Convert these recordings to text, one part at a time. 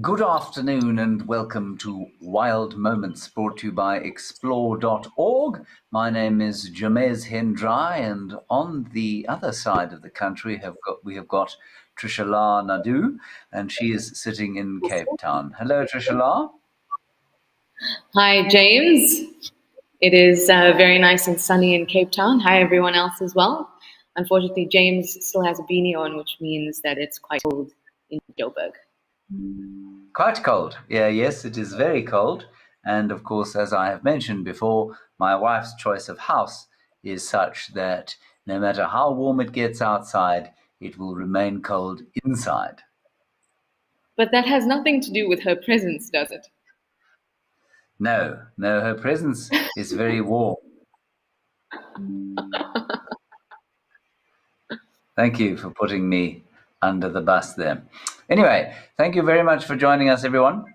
Good afternoon and welcome to Wild Moments, brought to you by explore.org. My name is Jamez Hendrai, and on the other side of the country we have got Trishala Nadu, and she is sitting in Cape Town. Hello, Trishala. Hi, James. It is very nice and sunny in Cape Town. Hi, everyone else as well. Unfortunately, James still has a beanie on, which means that it's quite cold in Joburg. Quite cold. Yes, it is very cold. And of course, as I have mentioned before, my wife's choice of house is such that no matter how warm it gets outside, it will remain cold inside. But that has nothing to do with her presence, does it? No, her presence is very warm. Thank you for putting me under the bus there. Anyway, thank you very much for joining us, everyone.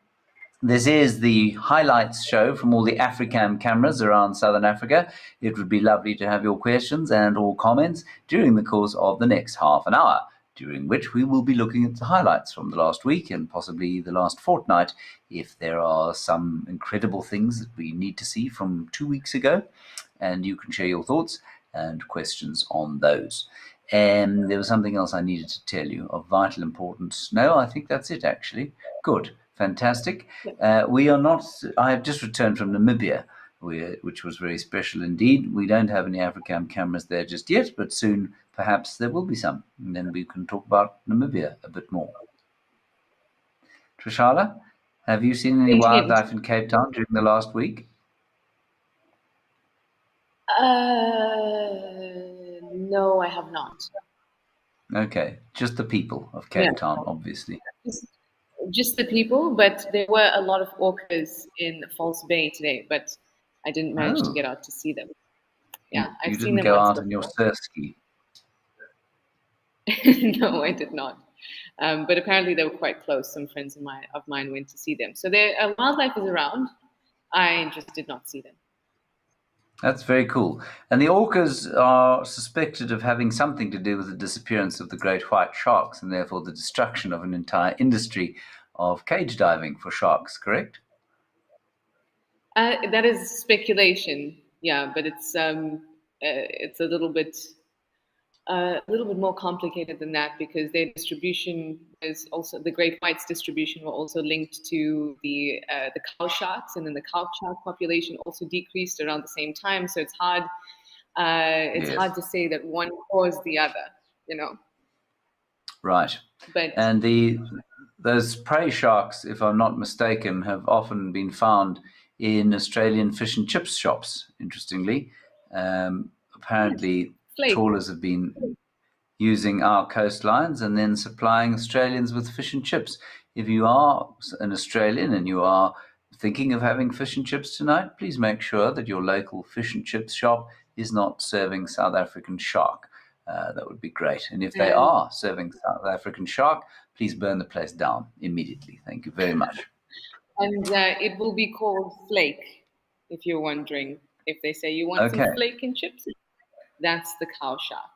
This is the highlights show from all the Africam cameras around Southern Africa. It would be lovely to have your questions and or comments during the course of the next half an hour, during which we will be looking at the highlights from the last week and possibly the last fortnight, if there are some incredible things that we need to see from 2 weeks ago, and you can share your thoughts and questions on those. And there was something else I needed to tell you of vital importance. No, I think that's it, actually. Good. Fantastic. We are not. I have just returned from Namibia, which was very special indeed. We don't have any Africam cameras there just yet, but soon perhaps there will be some, and then we can talk about Namibia a bit more. Trishala, have you seen any wildlife in Cape Town during the last week? No, I have not. Okay, just the people of Cape Town, obviously. Just the people, but there were a lot of orcas in False Bay today, but I didn't manage to get out to see them. Yeah, you didn't go out in your surf ski. No, I did not. But apparently they were quite close. Some friends of mine went to see them. So wildlife is around. I just did not see them. That's very cool. And the orcas are suspected of having something to do with the disappearance of the great white sharks and therefore the destruction of an entire industry of cage diving for sharks, correct? That is speculation, yeah, but it's a little bit more complicated than that, because their distribution is also, the great whites distribution were also linked to the cow sharks, and then the cow shark population also decreased around the same time. So it's hard hard to say that one caused the other, Right. And those prey sharks, if I'm not mistaken, have often been found in Australian fish and chips shops, interestingly. Apparently, trawlers have been using our coastlines and then supplying Australians with fish and chips. If you are an Australian and you are thinking of having fish and chips tonight, please make sure that your local fish and chips shop is not serving South African shark. That would be great. And if they are serving South African shark, please burn the place down immediately. Thank you very much. And it will be called flake, if you're wondering. If they say you want some flake and chips, that's the cow shark.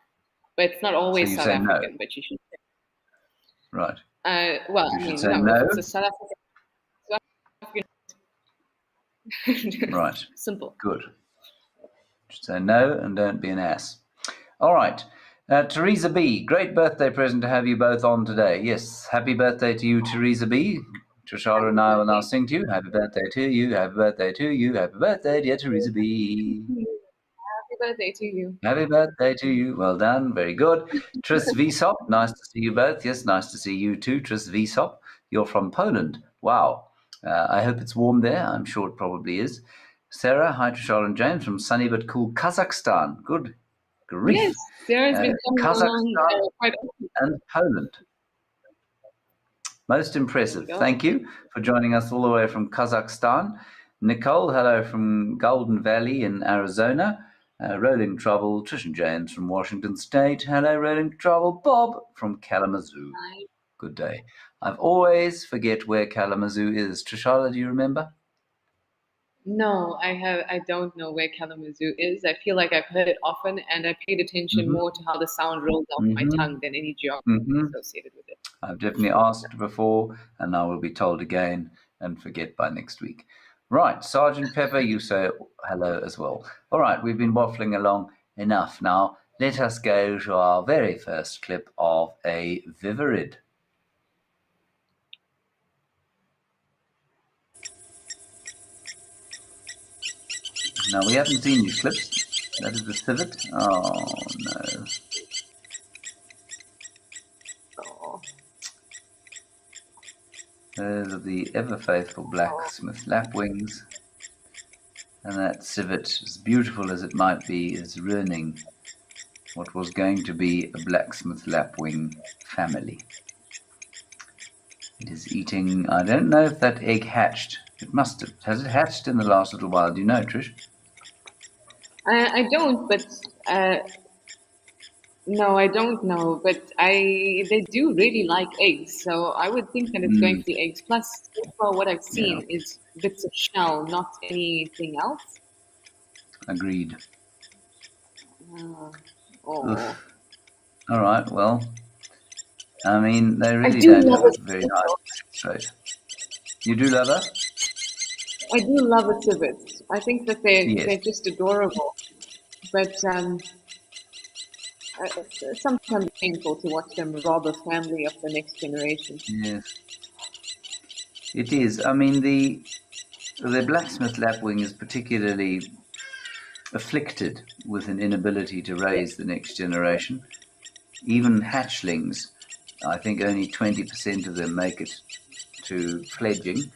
But it's not always South African, but you should say. Right. Well, you should say no. It's a South African. Right. Simple. Good. You should say no and don't be an ass. All right. Teresa B, great birthday present to have you both on today. Yes, happy birthday to you, Teresa B. Trishala and I will now sing to you. Happy birthday to you, happy birthday to you, happy birthday, dear Teresa B. Happy birthday to you. Happy birthday to you. Well done. Very good. Tris Vsop, nice to see you both. Yes, nice to see you too, Tris Vsop. You're from Poland. Wow. I hope it's warm there. I'm sure it probably is. Sarah, hi Trishala and James from sunny but cool Kazakhstan. Good grief. Yes, Sarah's been coming Kazakhstan quite often. and Poland. Most impressive. Thank you for joining us all the way from Kazakhstan. Nicole, hello from Golden Valley in Arizona. Rolling Trouble, Trish and James from Washington State. Hello, Rolling Trouble. Bob from Kalamazoo. Hi. Good day. I've always forget where Kalamazoo is. Trishala, do you remember? No, I don't know where Kalamazoo is. I feel like I've heard it often, and I paid attention more to how the sound rolls off my tongue than any geography associated with it. I've definitely asked before, and I will be told again and forget by next week. Right, Sergeant Pepper, you say hello as well. All right, we've been waffling along enough now. Let us go to our very first clip of a viverrid. Now, we haven't seen these clips. That is the civet. Oh, no. Those are the ever-faithful Blacksmith lapwings. And that civet, as beautiful as it might be, is ruining what was going to be a Blacksmith lapwing family. It is eating... I don't know if that egg hatched. It must have. Has it hatched in the last little while? Do you know, Trish? I don't, but no, I don't know. But they do really like eggs, so I would think that it's going to be eggs. Plus, so far what I've seen is bits of shell, not anything else. Agreed. Oh. All right, well, I mean, they really don't have a very nice trait. You do love her? I do love a civet. I think that they're just adorable. But it's sometimes painful to watch them rob a family of the next generation. Yes. It is. I mean, the Blacksmith lapwing is particularly afflicted with an inability to raise the next generation. Even hatchlings, I think only 20% of them make it to fledging,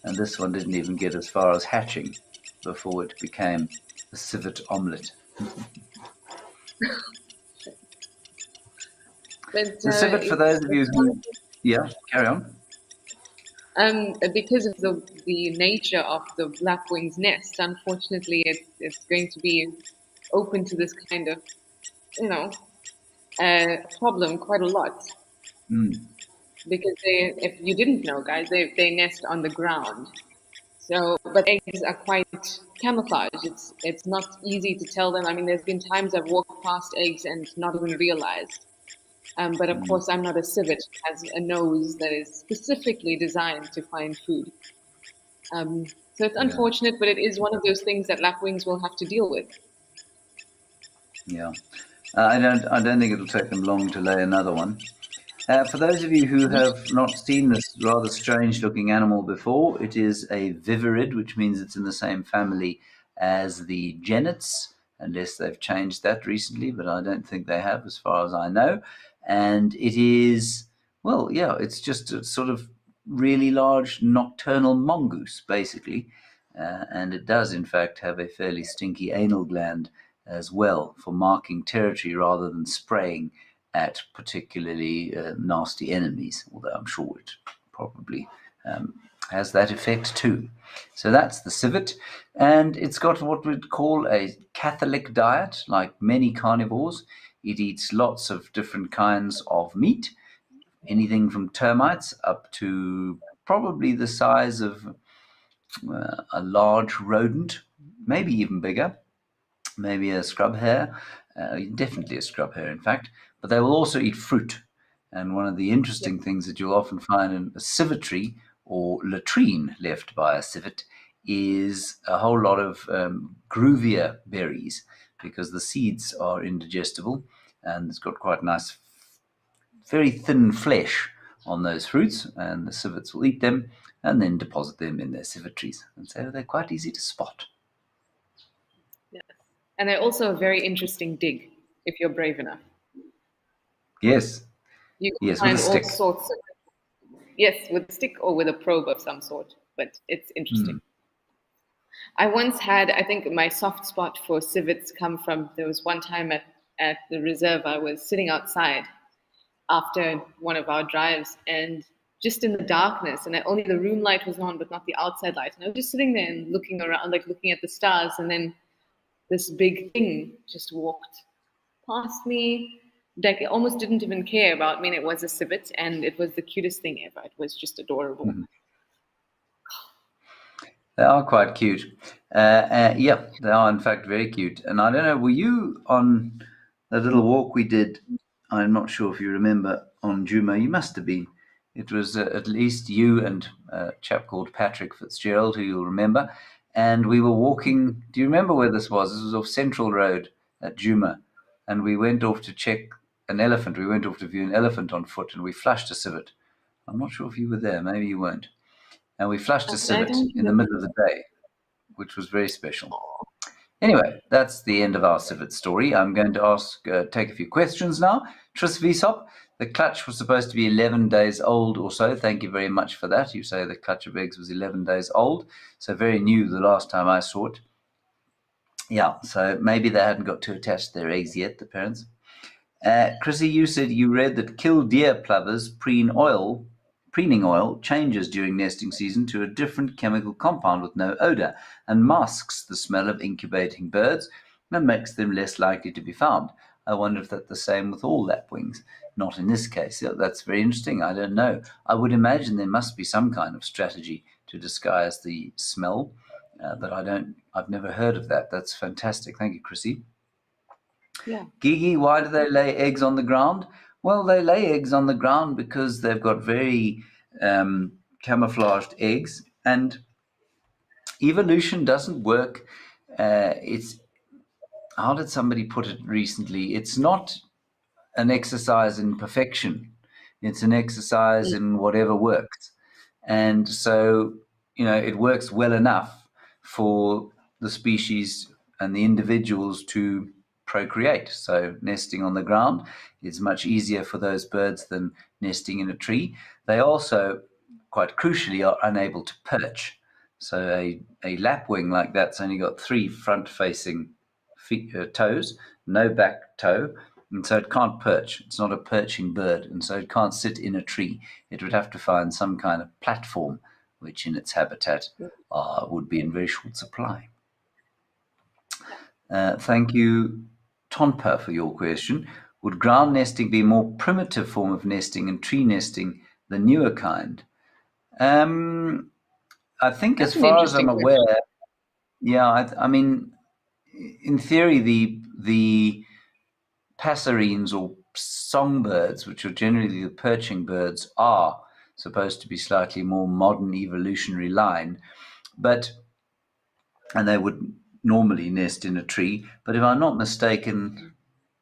and this one didn't even get as far as hatching before it became a civet omelette. The civet, for those of you who... Yeah, carry on. Because of the nature of the lapwing's nest, unfortunately, it's going to be open to this kind of, problem quite a lot. Because if you didn't know, guys, they nest on the ground. So, but eggs are quite camouflaged. It's not easy to tell them. I mean, there's been times I've walked past eggs and not even realized. But of course, I'm not a civet who has a nose that is specifically designed to find food. So it's unfortunate, but it is one of those things that lapwings will have to deal with. Yeah, I don't think it'll take them long to lay another one. For those of you who have not seen this rather strange-looking animal before, it is a viverrid, which means it's in the same family as the genets, unless they've changed that recently, but I don't think they have, as far as I know. And it is, well, yeah, it's just a sort of really large nocturnal mongoose, basically. And it does, in fact, have a fairly stinky anal gland as well for marking territory rather than spraying at particularly nasty enemies, although I'm sure it probably has that effect too. So that's the civet, and it's got what we'd call a Catholic diet, like many carnivores. It eats lots of different kinds of meat, anything from termites up to probably the size of a large rodent, maybe even bigger, maybe a scrub hare, definitely a scrub hare, in fact. But they will also eat fruit. And one of the interesting things that you'll often find in a civetry or latrine left by a civet is a whole lot of groovier berries, because the seeds are indigestible and it's got quite nice, very thin flesh on those fruits, and the civets will eat them and then deposit them in their civetries. And so they're quite easy to spot. Yes. And they're also a very interesting dig if you're brave enough. Yes. You can find all sorts of... Yes, with a stick or with a probe of some sort, but it's interesting. I once had, I think my soft spot for civets come from, there was one time at the reserve, I was sitting outside after one of our drives and just in the darkness, and only the room light was on, but not the outside light. And I was just sitting there and looking around, like looking at the stars, and then this big thing just walked past me. Like, it almost didn't even care about me. And it was a civet, and it was the cutest thing ever. It was just adorable. They are quite cute. Yeah, they are in fact very cute. And I don't know, were you on the little walk we did? I'm not sure if you remember, on Juma. You must have been. It was at least you and a chap called Patrick Fitzgerald, who you'll remember. And we were walking. Do you remember where this was? This was off Central Road at Juma. And we went off to check an elephant. We went off to view an elephant on foot, and we flushed a civet. I'm not sure if you were there. Maybe you weren't. And we flushed a I civet don't in the remember. middle of the day, which was very special. Anyway, that's the end of our civet story. I'm going to take a few questions now. Tris Visop, the clutch was supposed to be 11 days old or so. Thank you very much for that. You say the clutch of eggs was 11 days old, so very new the last time I saw it. Yeah, so maybe they hadn't got too attached to their eggs yet, the parents. Chrissy, you said you read that killdeer plovers preening oil changes during nesting season to a different chemical compound with no odor and masks the smell of incubating birds and makes them less likely to be found. I wonder if that's the same with all lapwings. Not in this case. Yeah, that's very interesting. I don't know. I would imagine there must be some kind of strategy to disguise the smell, but I've never heard of that. That's fantastic. Thank you, Chrissy. Yeah. Gigi, why do they lay eggs on the ground? Well, they lay eggs on the ground because they've got very camouflaged eggs, and evolution doesn't work. It's how did somebody put it recently? It's not an exercise in perfection. It's an exercise in whatever works. And so, it works well enough for the species and the individuals to procreate. So nesting on the ground is much easier for those birds than nesting in a tree. They also, quite crucially, are unable to perch. So a lapwing like that's only got 3 front-facing toes, no back toe, and so it can't perch. It's not a perching bird, and so it can't sit in a tree. It would have to find some kind of platform, which in its habitat would be in very short supply. Thank you, Tonpa, for your question. Would ground nesting be a more primitive form of nesting and tree nesting the newer kind? I think, That's as an far as I'm interesting question. aware, yeah, I mean, in theory, the passerines or songbirds, which are generally the perching birds, are supposed to be slightly more modern evolutionary line, and they would normally nest in a tree. But if I'm not mistaken,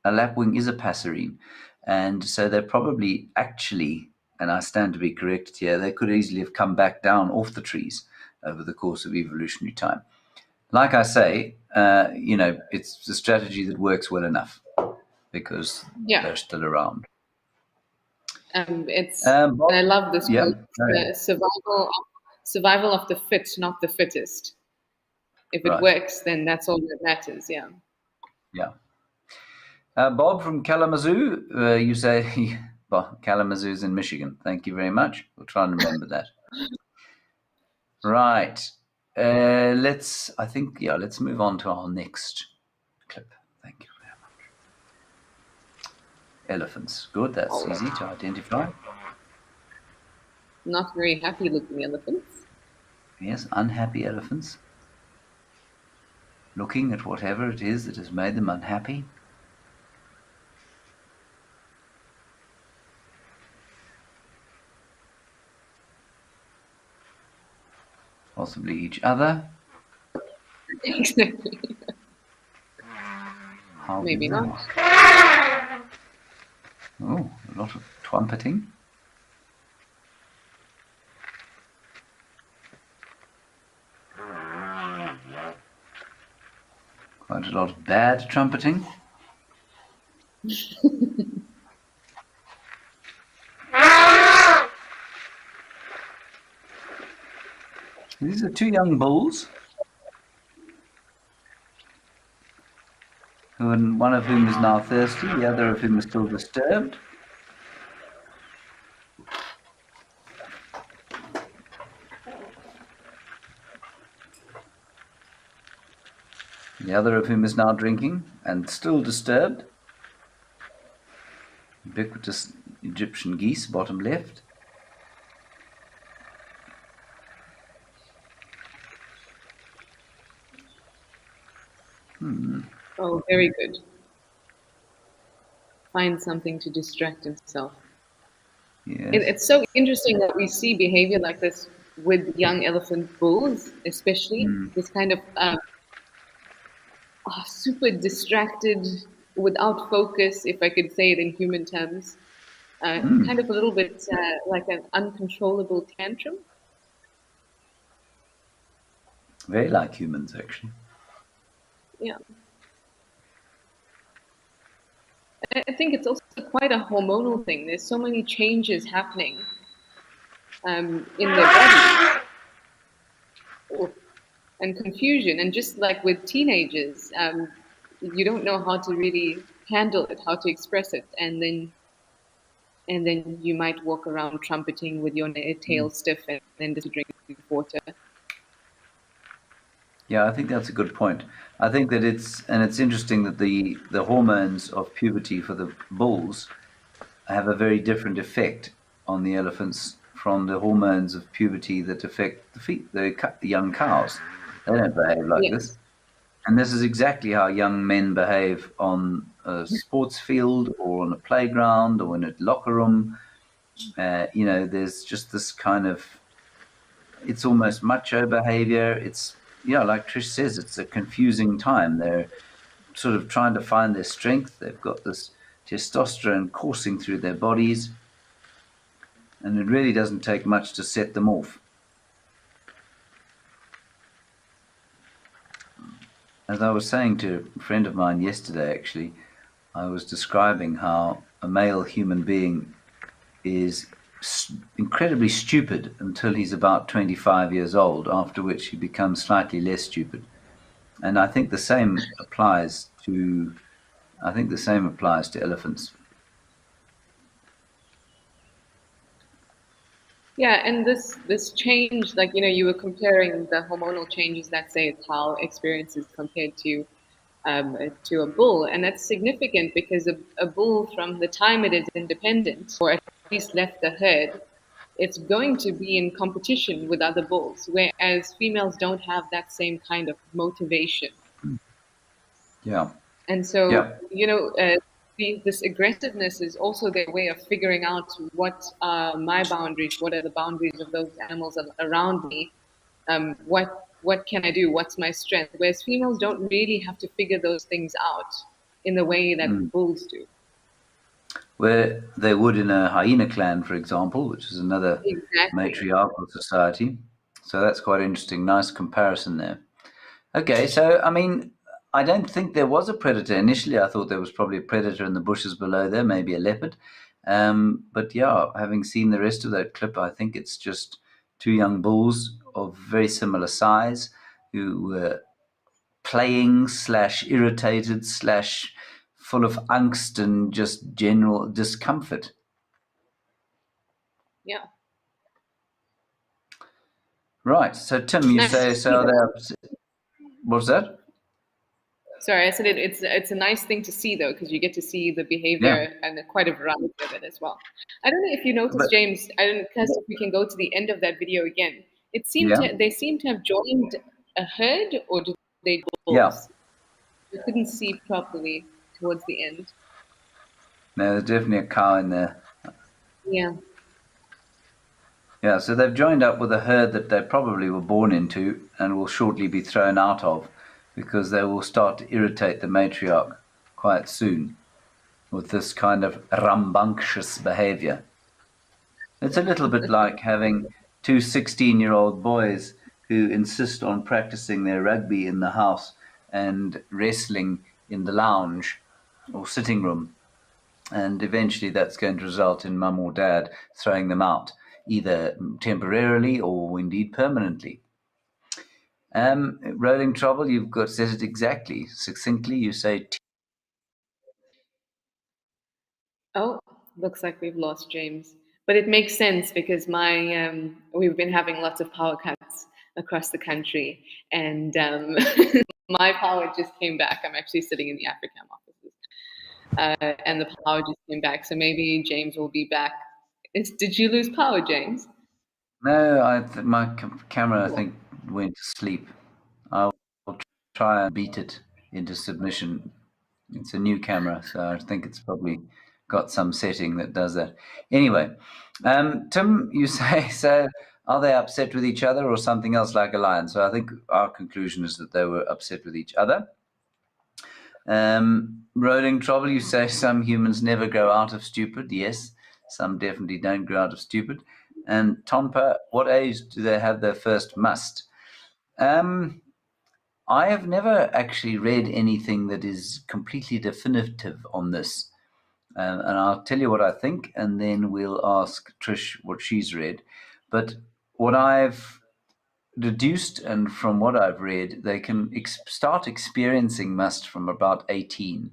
a lapwing is a passerine, and so they're probably actually, and I stand to be corrected here, they could easily have come back down off the trees over the course of evolutionary time. Like I say, it's a strategy that works well enough because Yeah. they're still around. It's Bob, and I love this yeah, quote: survival of the fit, not the fittest. If it right, works, then that's all that matters. Yeah. yeah. Bob from Kalamazoo, you say, well, Kalamazoo's in Michigan. Thank you very much. We'll try and remember that. Right. Let's move on to our next clip. Thank you very much. Elephants. Good, that's easy to identify. Not very happy looking elephants. Yes, unhappy elephants. Looking at whatever it is that has made them unhappy. Possibly each other. Exactly. How Maybe bizarre. not. Oh, a lot of trumpeting. Quite a lot of bad trumpeting. These are 2 young bulls, one of whom is now thirsty, the other of whom is still disturbed. The other of whom is now drinking and still disturbed. Ubiquitous Egyptian geese, bottom left. Oh, very good. Find something to distract himself. Yes. It's so interesting that we see behavior like this with young elephant bulls, especially this kind of super distracted, without focus, if I could say it in human terms, kind of a little bit like an uncontrollable tantrum. Very like humans, actually. Yeah. I think it's also quite a hormonal thing. There's so many changes happening in their bodies. Oh, and confusion. And just like with teenagers, you don't know how to really handle it, how to express it. And then you might walk around trumpeting with your tail stiff and then just drink water. Yeah, I think that's a good point. I think that it's interesting that the hormones of puberty for the bulls have a very different effect on the elephants from the hormones of puberty that affect the young cows. They don't behave like this. Yes. And this is exactly how young men behave on a sports field or on a playground or in a locker room. There's just this kind of, it's almost macho behavior. It's, yeah, like Trish says, it's a confusing time. They're sort of trying to find their strength. They've got this testosterone coursing through their bodies, and it really doesn't take much to set them off. As I was saying to a friend of mine yesterday, actually, I was describing how a male human being is incredibly stupid until he's about 25 years old, after which he becomes slightly less stupid. And I think the same applies to elephants. Yeah, and this change, like you were comparing the hormonal changes that say how experiences compared to a bull, and that's significant because a bull, from the time it is independent, or at least left the herd, it's going to be in competition with other bulls, whereas females don't have that same kind of motivation. Yeah. And so, Yeah. this aggressiveness is also their way of figuring out what are my boundaries, what are the boundaries of those animals around me, what can I do, what's my strength. Whereas females don't really have to figure those things out in the way that bulls do. Where they would in a hyena clan, for example, which is another Exactly. matriarchal society. So that's quite interesting. Nice comparison there. Okay, so I mean, I don't think there was a predator initially. I thought there was probably a predator in the bushes below there, maybe a leopard. But yeah, having seen the rest of that clip, I think it's just two young bulls of very similar size who were playing slash irritated slash full of angst and just general discomfort. Yeah. Right. So Tim, you Nice say to see so though. they're what's that? Sorry, I said it's a nice thing to see though, because you get to see the Yeah. behavior and quite a variety of it as well. I don't know if you noticed, But James. I don't know if we can go to the end of that video again. yeah. They seem to have joined a herd, or did they Yeah. bulls? I couldn't see properly towards the end. No, there's definitely a cow in there. Yeah. Yeah, so they've joined up with a herd that they probably were born into and will shortly be thrown out of because they will start to irritate the matriarch quite soon with this kind of rambunctious behavior. It's a little bit like having two 16-year-old boys who insist on practicing their rugby in the house and wrestling in the lounge or sitting room. And eventually that's going to result in mum or dad throwing them out, either temporarily or indeed permanently. Rolling trouble, you've got said it exactly, succinctly. You say Oh, looks like we've lost James. But it makes sense because we've been having lots of power cuts across the country, and my power just came back. I'm actually sitting in the Africam offices, and the power just came back. So maybe James will be back. Did you lose power, James? no. My camera, I think, went to sleep. I'll try and beat it into submission. It's a new camera, so I think it's probably got some setting that does that. Anyway, Tim, you say, so are they upset with each other or something else like a lion? So I think our conclusion is that they were upset with each other. Rolling Trouble, you say some humans never grow out of stupid. Yes, some definitely don't grow out of stupid. And Tompa, what age do they have their first must? I have never actually read anything that is completely definitive on this. And I'll tell you what I think, and then we'll ask Trish what she's read. But what I've deduced, and from what I've read, they can start experiencing must from about 18,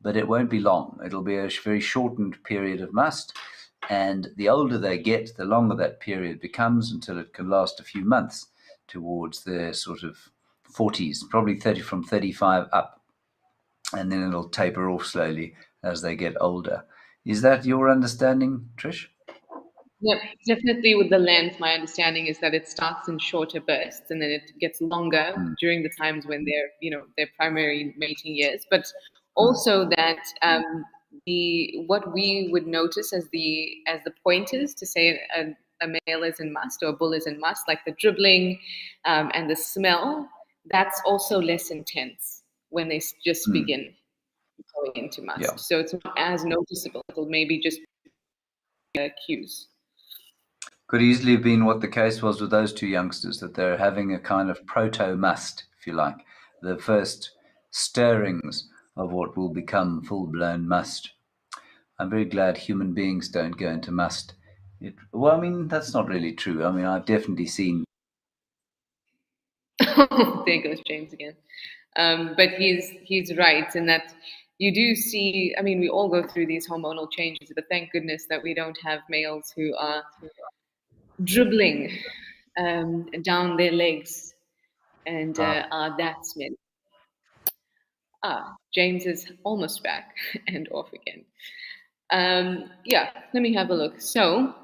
but it won't be long. It'll be a very shortened period of must. And the older they get, the longer that period becomes until it can last a few months towards their sort of 40s, probably 30 from 35 up. And then it'll taper off slowly as they get older. Is that your understanding, Trish? Yep, definitely with the length, my understanding is that it starts in shorter bursts and then it gets longer during the times when they're, their primary mating years. But also that the what we would notice as the pointers to say a male is in must or a bull is in must, like the dribbling and the smell, that's also less intense when they just begin going into must. Yeah. So it's not as noticeable. It'll maybe just be cues. Could easily have been what the case was with those two youngsters, that they're having a kind of proto-must, if you like, the first stirrings of what will become full-blown must. I'm very glad human beings don't go into must. Well, I mean, that's not really true. I mean, I've definitely seen. There goes James again. But he's right in that you do see. I mean, we all go through these hormonal changes, but thank goodness that we don't have males who are dribbling down their legs and are that smelly. James is almost back and off again. Yeah, let me have a look. So,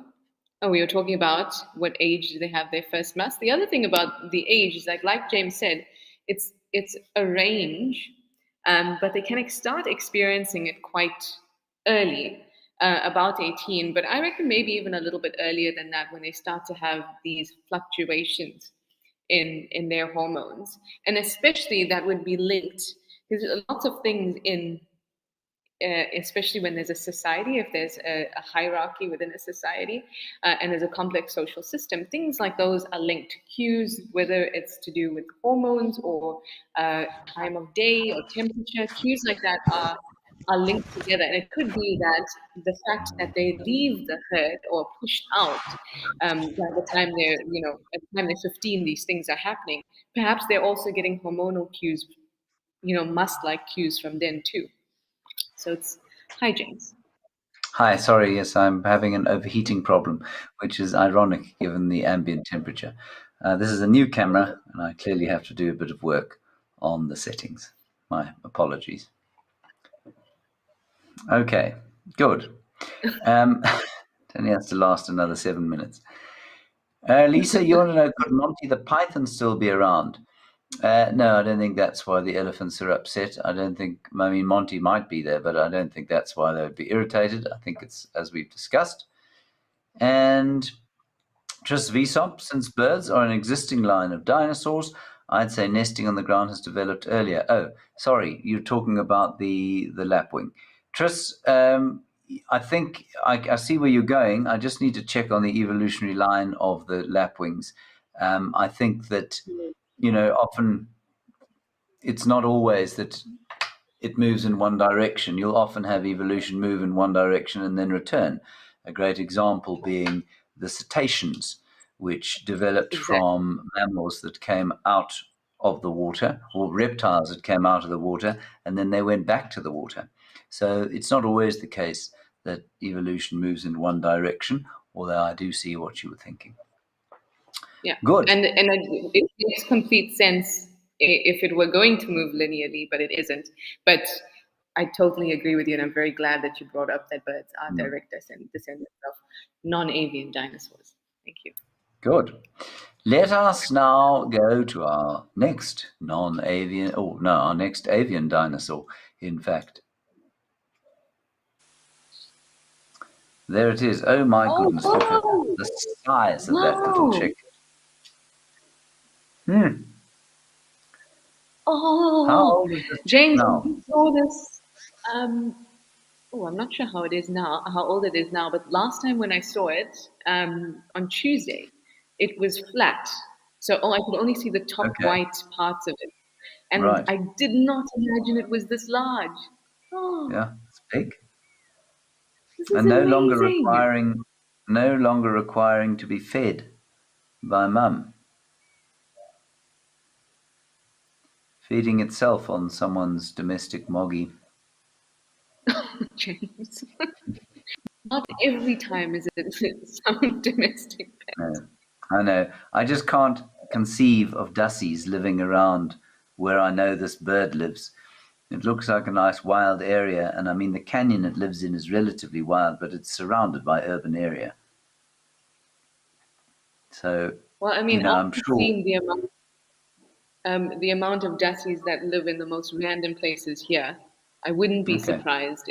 we were talking about what age do they have their first must. The other thing about the age is like James said, it's a range, but they can start experiencing it quite early, about 18. But I reckon maybe even a little bit earlier than that when they start to have these fluctuations in their hormones, and especially that would be linked because lots of things in especially when there's a society, if there's a hierarchy within a society and there's a complex social system, things like those are linked. Cues, whether it's to do with hormones or time of day or temperature, cues like that are linked together. And it could be that the fact that they leave the herd or pushed out by the time at the time they're 15, these things are happening. Perhaps they're also getting hormonal cues, must-like cues from then too. So it's hi, James. Hi, sorry, yes, I'm having an overheating problem, which is ironic given the ambient temperature. This is a new camera, and I clearly have to do a bit of work on the settings. My apologies. Okay, good. It only has to last another 7 minutes. Lisa, you want to know, could Monty the Python still be around? No, I don't think that's why the elephants are upset. I mean, Monty might be there, but I don't think that's why they would be irritated. I think it's as we've discussed. And just Vsop, since birds are an existing line of dinosaurs, I'd say nesting on the ground has developed earlier. Oh, sorry, you're talking about the lapwing. Tris, I think I see where you're going. I just need to check on the evolutionary line of the lapwings. I think that often it's not always that it moves in one direction. You'll often have evolution move in one direction and then return. A great example being the cetaceans, which developed from mammals that came out of the water, or reptiles that came out of the water, and then they went back to the water. So it's not always the case that evolution moves in one direction, although I do see what you were thinking. Yeah, good. And it makes complete sense if it were going to move linearly, but it isn't. But I totally agree with you, and I'm very glad that you brought up that birds are direct descendants of non-avian dinosaurs. Thank you. Good. Let us now go to our next non-avian, our next avian dinosaur, in fact. There it is. Oh my goodness! Look at Oh, the size of that little wow. chick. Hmm. How Oh, old is this chick James, now? we saw this. I'm not sure how it is now, how old it is now, but last time when I saw it, on Tuesday, it was flat. So I could only see the top Okay, white parts of it. And right. I did not imagine it was this large. Oh, Yeah, it's big, this is and amazing. no longer requiring to be fed by mum, feeding itself on someone's domestic moggy. James. Not every time is it some domestic pet. No, I know. I just can't conceive of dussies living around where I know this bird lives. It looks like a nice wild area, and I mean the canyon it lives in is relatively wild, but it's surrounded by urban area. So, Well, I mean, I'm after sure. seeing the amount of Dassies that live in the most random places here, I wouldn't be Okay, surprised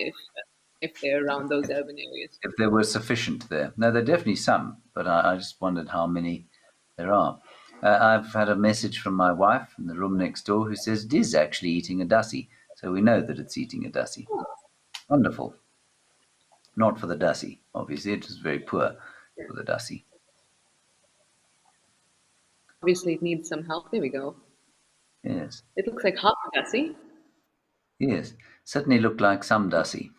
if they're around those urban areas. if there were sufficient there. No, there are definitely some, but I just wondered how many there are. I've had a message from my wife in the room next door who says it is actually eating a dussie, so we know that it's eating a dussie. Wonderful. Not for the dussie, obviously. It was very poor for the dussie. Obviously, it needs some help. There we go. Yes, It looks like half a Dassie. yes. Certainly looked like some dussie.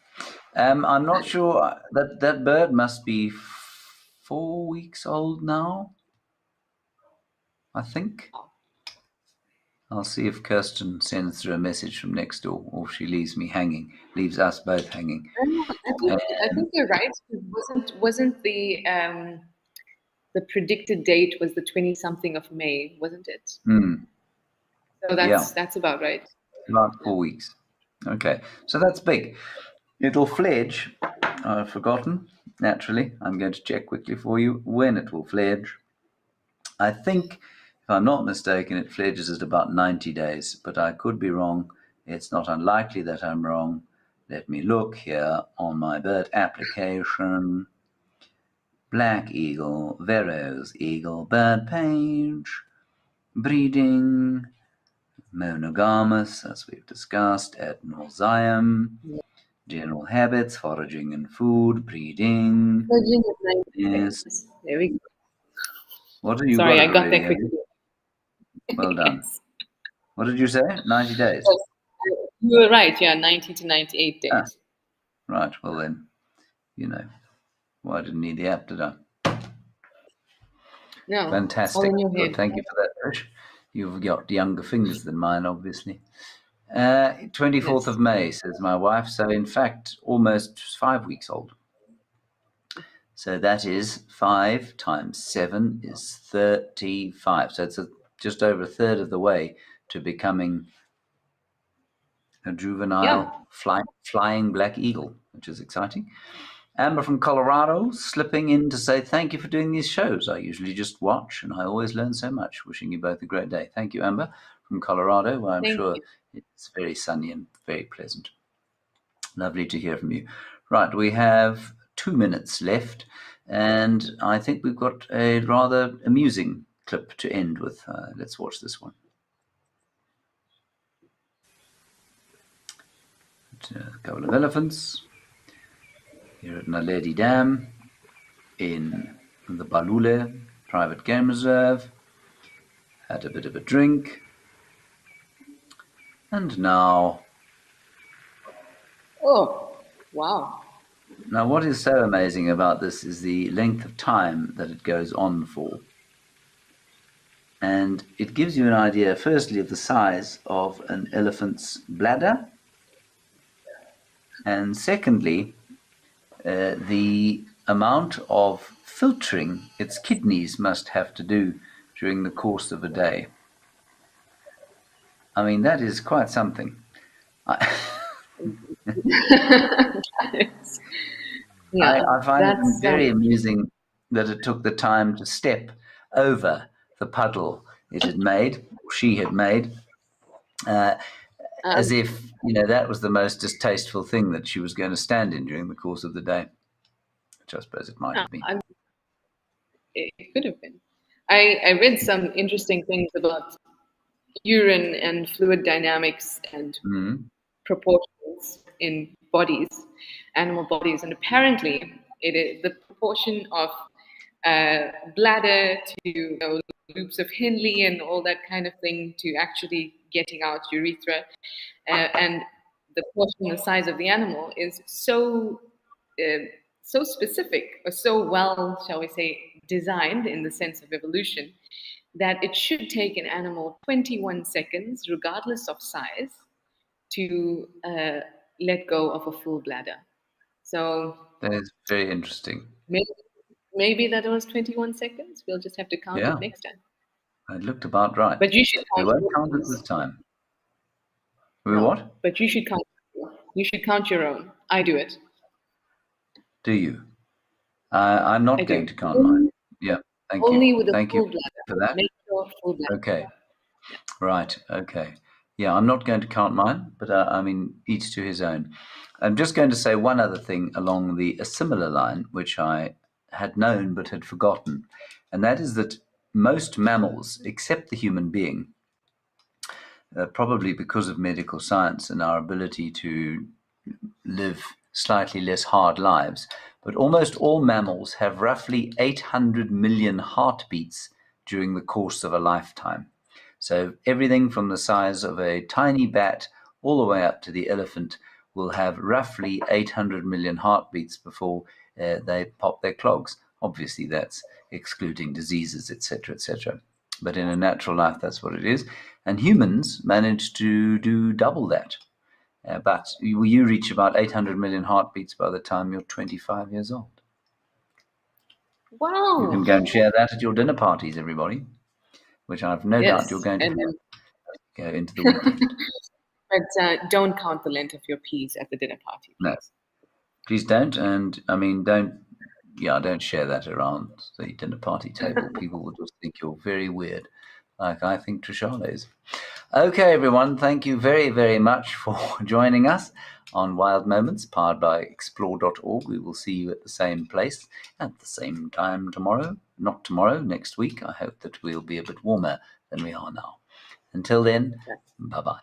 I'm not sure that bird must be 4 weeks old now, I think. I'll see if Kirsten sends through a message from next door, or if she leaves us both hanging. I think you're right. It wasn't the predicted date was the 20 something of May, wasn't it? Hmm, So yeah, that's about right. about Yeah. 4 weeks. Okay, so that's big. It'll fledge. I've forgotten. Naturally, I'm going to check quickly for you when it will fledge. I think, if I'm not mistaken, it fledges at about 90 days, but I could be wrong. It's not unlikely that I'm wrong. Let me look here on my bird application. Black eagle, Vero's eagle, bird page, breeding, monogamous, as we've discussed, at nauseam, general habits, foraging and food, breeding. Virgin is 90 Yes. days. There we go. What have you got Sorry, it I got already, there have you? quickly. Well done. Yes. What did you say? 90 days. Yes. You were right. Yeah, 90 to 98 Ah, days. right. Well then, you know, well, I didn't need the app, did I? No, it's all Fantastic. in your Good. head. Thank you for that, Trish. You've got younger fingers than mine, obviously. 24th Yes. of May, says my wife. So, in fact, almost 5 weeks old. So that is 5 times 7 is 35. So it's just over a third of the way to becoming a Yeah. juvenile flying black eagle, which is exciting. Amber from Colorado slipping in to say thank you for doing these shows. I usually just watch and I always learn so much. Wishing you both a great day. Thank you, Amber from Colorado, where I'm Thank sure you. it's very sunny and very pleasant. Lovely to hear from you. Right, we have 2 minutes left, and I think we've got a rather amusing clip to end with. Let's watch this one. A couple of elephants here at Naledi Dam in the Balule Private Game Reserve. Had a bit of a drink, and now Oh, wow. what is so amazing about this is the length of time that it goes on for. And it gives you an idea, firstly, of the size of an elephant's bladder, and secondly, the amount of filtering its kidneys must have to do during the course of a day. I mean, that is quite something. It's- yeah, I find it that's very amusing that it took the time to step over the puddle it had made, or she had made, uh, as um, if that was the most distasteful thing that she was going to stand in during the course of the day. which I suppose it might Yeah, have been. it could have been. I read some interesting things about urine and fluid dynamics and proportions in bodies, animal bodies, and apparently it is the proportion of bladder to loops of Henle and all that kind of thing to actually getting out urethra, and the portion, the size of the animal is so specific or so well, shall we say, designed in the sense of evolution that it should take an animal 21 seconds, regardless of size, to let go of a full bladder. So That is very interesting. maybe that was 21 seconds. We'll just have to count Yeah. it next time. I looked about right. But you should We count won't your count it own. this time. We No, what? but you should count. You should count your own. I do it. Do you? I'm not I going do. to count mine. Yeah, thank Only you. with a Thank you full bladder. for that. Make sure full bladder. Okay. Right. Okay. Yeah, I'm not going to count mine, but I mean, each to his own. I'm just going to say one other thing along a similar line, which I had known but had forgotten, and that is that most mammals, except the human being, probably because of medical science and our ability to live slightly less hard lives, but almost all mammals have roughly 800 million heartbeats during the course of a lifetime. So everything from the size of a tiny bat all the way up to the elephant will have roughly 800 million heartbeats before they pop their clogs. Obviously, that's excluding diseases, etc., etc. But in a natural life, that's what it is. And humans manage to do double that. But you reach about 800 million heartbeats by the time you're 25 years old. Wow. You can go and share that at your dinner parties, everybody, which I've no doubt you're going to go into the weekend. But don't count the length of your peas at the dinner party. No, please don't. And I mean, don't share that around the dinner party table. People will just think you're very weird, like I think Trishana is. Okay, everyone, thank you very, very much for joining us on Wild Moments, powered by explore.org. We will see you at the same place at the same time tomorrow. Not tomorrow, next week. I hope that we'll be a bit warmer than we are now. Until then, bye-bye.